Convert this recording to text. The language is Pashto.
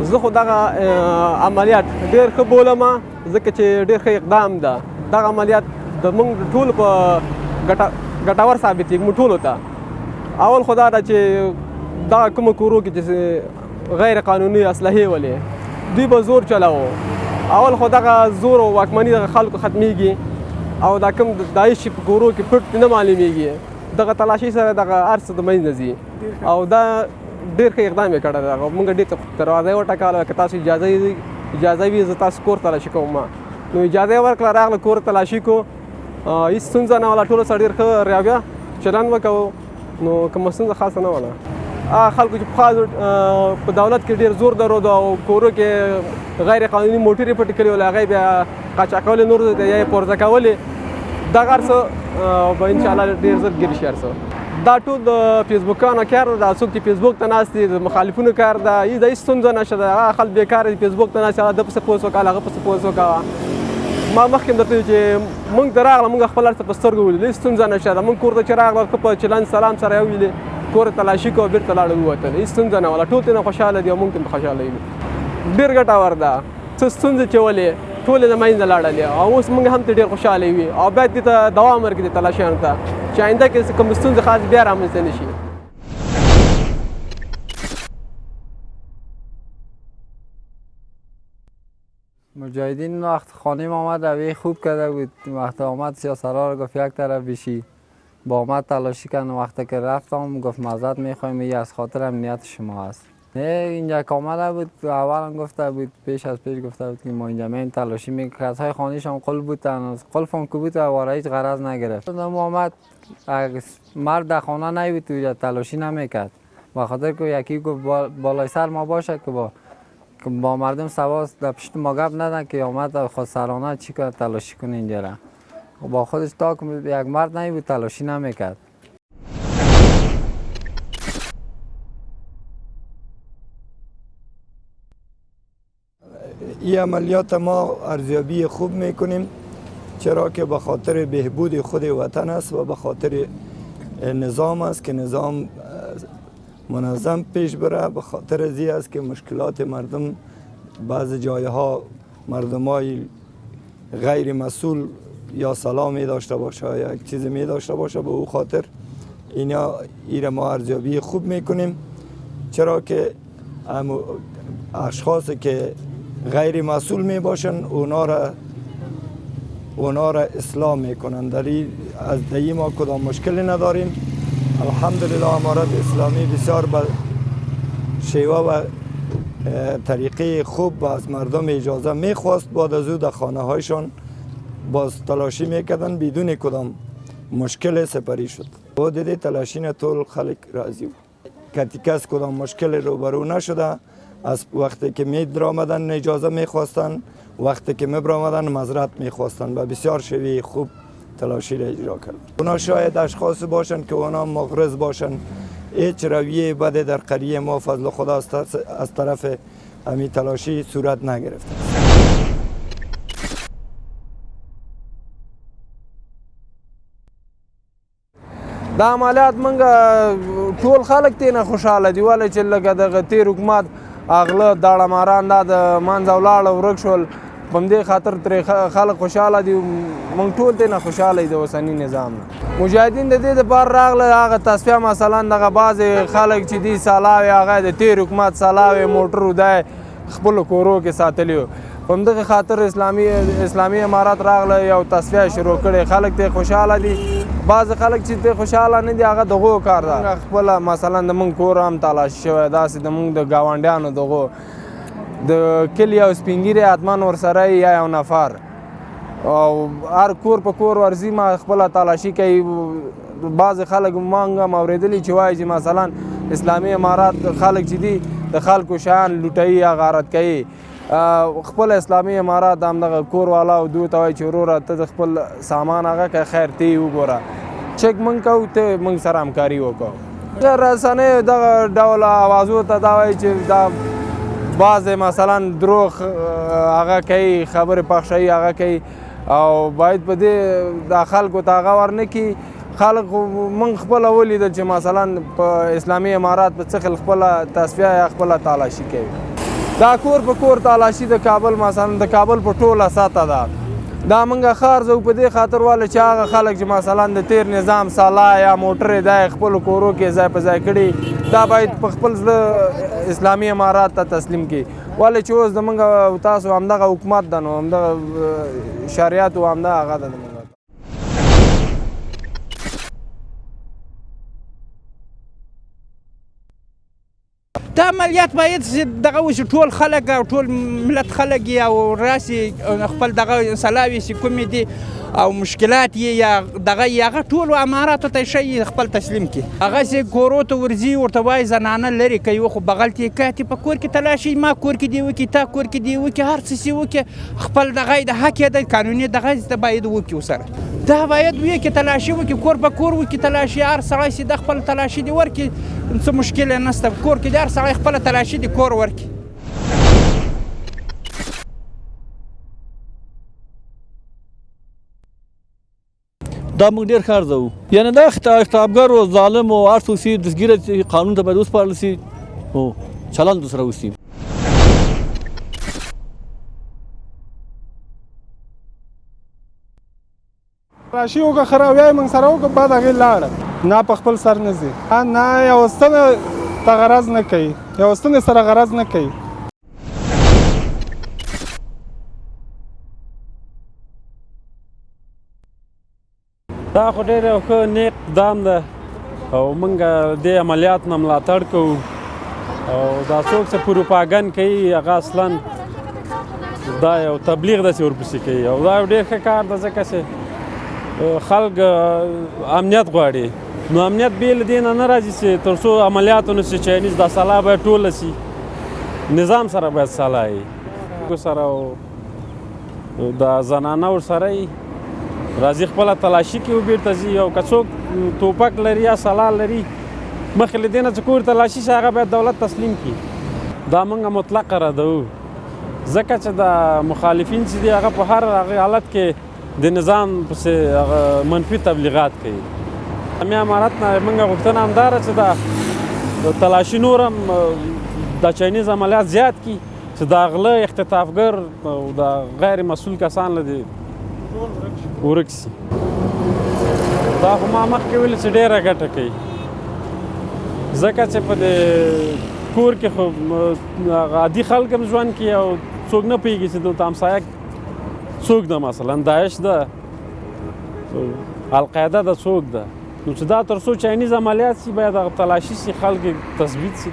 زه خو دغه عملیات ډېر ښه بولم ځکه چې ډېر ښه اقدام ده. دغه عملیات د موږ ټولو په ګټور ثابتېږي موږ ټولو ته. اول خو دا ده چې دغه کومو کورو کې چې غیر قانوني اسلحې ولې دوی به زور چلاوه. اول خو دغه زور او واکمني دغه خلکو ختمیږي او دا کوم داعش چې په کورو کې پټ نه معلومیږي. دغه تلاشي سره دغه هر څه د منځ ځي او دا ډېر ښه اقدام یې کړی دی. موږ ډېر دروازه یې وټکوله که تاسو اجازه وي زه تاسو کور تلاشي کوم. نو اجازه یې ورکړه راغله کور تلاشي کو هېڅ ستونزه نه وله. ټولو سره ډېر ښه رویه چلند وکړو نو کومه ستونزه خاصه نه وله. خلکو چې پخوا په دولت کې ډېر زور درلود او کورو کې غیر قانوني موټرې پټې کړې ولې هغه بیا قاچاقولې نور ته یا یې پورته کولې. دغه هر څه به انشاءالله ډېر زر ګیر شي. هر څه دا ټول د فیسبوکانو کار ده. څوک چې فیسبوک ته ناست دي د مخالفینو کار ده. د هېڅ ستونزه نشته ده. هغه خلک بېکاره دي فیسبوک ته ناست دي. هغه ده پسې پوسټ وکړه هغه پسې پوسټ وکړه. ما مخکې درته ویل چې موږ ته راغله موږ خپل هر څه په سترګو ولیدل. هېڅ ستونزه نشته ده. موږ کور ته چې راغله ښه په چلند سلام سره یې وویلې کور تلاشي کو بیرته لاړو ووتل. هېڅ ستونزه نه وله. ټول ترېنه خوشحاله دي او موږ ترې خوشحاله یو. ډېر ګټور ده. څه ستونزې چې ولې ټولې د منځه لاړلې او اوس موږ هم ترې ډېر خوشحاله یو او باید دې ته دوام ورکړي دې تلاشیانو ته چې آینده کې کوم ستونزې خاص بیا رامنځته نه شي. مجاهدین وقت خانه ما آمد رویه خوب کرده بود. وقت آمد سیاسرها گفت یک طرف بشی با آمد تلاشی کردن. وقتی که رفتم گفت معذرت میخوایم این از خاطر امنیت شما است. نه اینجا که آمده بود اولا گفته بود پیش گفته بود که ما اینجا میم تلاشی میکنیم. کسای خانهش هم قلب بود قلب هم که بود و هیچ غرض نگرفت. آمد مرد در خانه نیبود تو تلاشی نمیکرد به خاطر که یکی گفت بالای سر ما باشه که با مردم سواس در پشت ما گپ ندن که آمد خود سرانه چی کنه تلاشی کنه اینجا را. با خودش تا که یک مرد نیبود تلاشی نمیکرد. این عملیات ما ارزیابی خوب میکنیم چرا که به خاطر بهبود خود وطن است و به خاطر نظام است که نظام منظم پیش بره. به خاطر ازی است که مشکلات مردم بعض جایها مردمای غیر مسئول یا سلامی داشته باشه یا یک چیز می داشته باشه به او خاطر اینا ما ارزیابی خوب میکنیم چرا که اشخاصی که غیر مسئول می باشن اونا را اصلاح میکنن. در این ما کدام مشکلی نداریم. الحمدلله امارت اسلامی بسیار به شیوه و طریقه خوب از مردم اجازه میخواست بعد از او در خانه هایشان باز تلاشی میکردن بدون کدام مشکل سپری شد. با دیده تلاشی نه طول خلق راضی بود. کس کدام مشکل روبرو نشده. از وقتی که می درآمدن اجازه میخواستن وقتی که می برآمدن معذرت میخواستن و بسیار شیوه خوب تلاشی را اجرا کرد. اونا شاید اشخاص باشن که اونا مغرض باشن. هیچ رویه بد در قریه ما فضل خدا از طرف امی تلاشی صورت نگرفته. دا عملیات منګه ټول خلک ترېنه خوشحاله دي ولې چې لکه دغه تېر حکومت اغله داړه ماران دا د منځه ولاړه ورک شول په همدې خاطر ترې خلک خوشحاله دي. موږ ټول ترېنه خوشحاله دي د اوسني نظام نه. مجاهدین د دې دپاره راغله هغه تصفیه مثلا دغه بعضې خلک چې دي سلاوې هغه د تېر حکومت سلاوې موټرو دی خپلو کورو کې ساتلي وو. په همدغې خاطر اسلامي امارت راغله یو تصفیه شروع کړې. خلک ترې خوشحاله دي. بعضې خلک چې ترې خوشحاله نه دي هغه د هغو کار ده. خپله مثلا د موږ کور هم تلاشي شوی داسې د موږ د ګاونډیانو دغو د کلي یو سپین ږیری حتما ورسره یا یو نفر او هر کور په کور ورځي ما خپله تلاشي کوي. بعضې خلک موږ هم اورېدلي چې وایي چې مثلا اسلامي امارات خلک چې دي د خلکو شیان لوټوي یا غارت کوي. خپل اسلامي امارات همدغه کور والا او دوی ته وایي چې وروره ته د خپل سامان هغه که خیر ته یې وګوره چک موږ کوو ته موږ سره همکاري وکړو. رسنیو دغه ډول اوازو ته دا وایي چې دا بعضې مثلا دروغ هغه کوي خبرې پخشوي هغه کوي او باید په دې د خلکو ته هغه ورنه کړي. خلک موږ خپله ولیدل چې مثلا په اسلامي امارات په څه خپله تصفیه یا خپله تالاشي کوي. دا کور په کور تالاشي د کابل مثلا د کابل په ټوله سطحه ده. دا موږ ښار ځو په دې خاطر واله چې هغه خلک چې مثلا د تیر نظام سالا یا موټرې دا یې خپلو کورو کې ځای په ځای کړي دا باید په خپل زړه اسلامي امارات ته تسلیم کړي ولې چې اوس زموږ تاسو همدغه حکومت ده نو همدغه شریعت و همدغه هغه ده. دا عملیات باید دغه وشي ټول خلک او ټول ملت خلک یې او راسي خپل دغه سلاوي چې کومې دي او مشکلات یې یا دغه یې هغه ټولو اماراتو ته شی خپل تسلیم کړي. هغسې کورو ته ورځي ورته وایي زنانه لرې کوي خو بغل ته یې کاتې په کور کې تلاشي ما کور کې دې وکړي تا کور کې دې وکړي هر څه چې وکړي خپل دغه د حق یې د قانوني دغه باید وکړي ورسره. دا باید وکړي تلاشي وکړي کور په کور وکړي تلاشي هر سړی چې د خپل تلاشي دې ورکړي څه مشکل یې نشته کور کې د هر سړی خپله تلاشي دې کور ورکړي. دا موږ ډېر ښه ارزوو یعنې دا خطابګر و ظالم و هر څوک چې دستګیره قانون ته باید وسپارل شي او چلند ورسره وشي. راشي وکړه ښه راویایي موږ سره وکړه بعد هغې لاړه نه په خپل سر نه ځي نه یوه ستنه ته غرض نه کوي یوه ستنې سره غرض نه کوي. دا خو ډېر یو ښه نیک اقدام ده او موږ دې عملیات نه ملاتړ کوو او دا څوک چې پروپاګند کوي هغه اصلا دا یو تبلیغ داسې ورپسې کوي او دا یو ډېر ښه کار ده ځکه چې خلک امنیت غواړي نو امنیت بې له دې نه نه راځي چې تر څو عملیات ونه شي چاینیز دا سلا باید ټوله شي نظام سره باید سلا وي سره د زنانه ورسره وي راځي خپله تلاشي کې وبېرته ځي او که څوک توپک لري یا سلا لري مخکې له دې نه چې کور تلاشي شي هغه باید دولت تسلیم کړي. دا موږ مطلقه ردوو ځکه چې د مخالفین چې دي هغه په هر حالت کې د نظام پسې منفي تبلیغات کوي. امي امارت نه موږ غوښتنه همدا ده چې د تلاشي نور هم د چاینیز عملیات زیات کړي چې د غله اختطافګر او د غیر مسؤل کسان له دې ورک شي. دا خو ما مخکې ویل چې ډېره ګټه کوي ځکه چې په دې کور کې خو عادي خلک هم ژوند کوي او څوک نه پوهېږي چې دلته همسایه څوک ده مثلا داعش ده القاعده ده څوک ده نو چې دا تر څو چاینیز عملیات شي باید هغه تلاشي شي خلک تثبیت شي.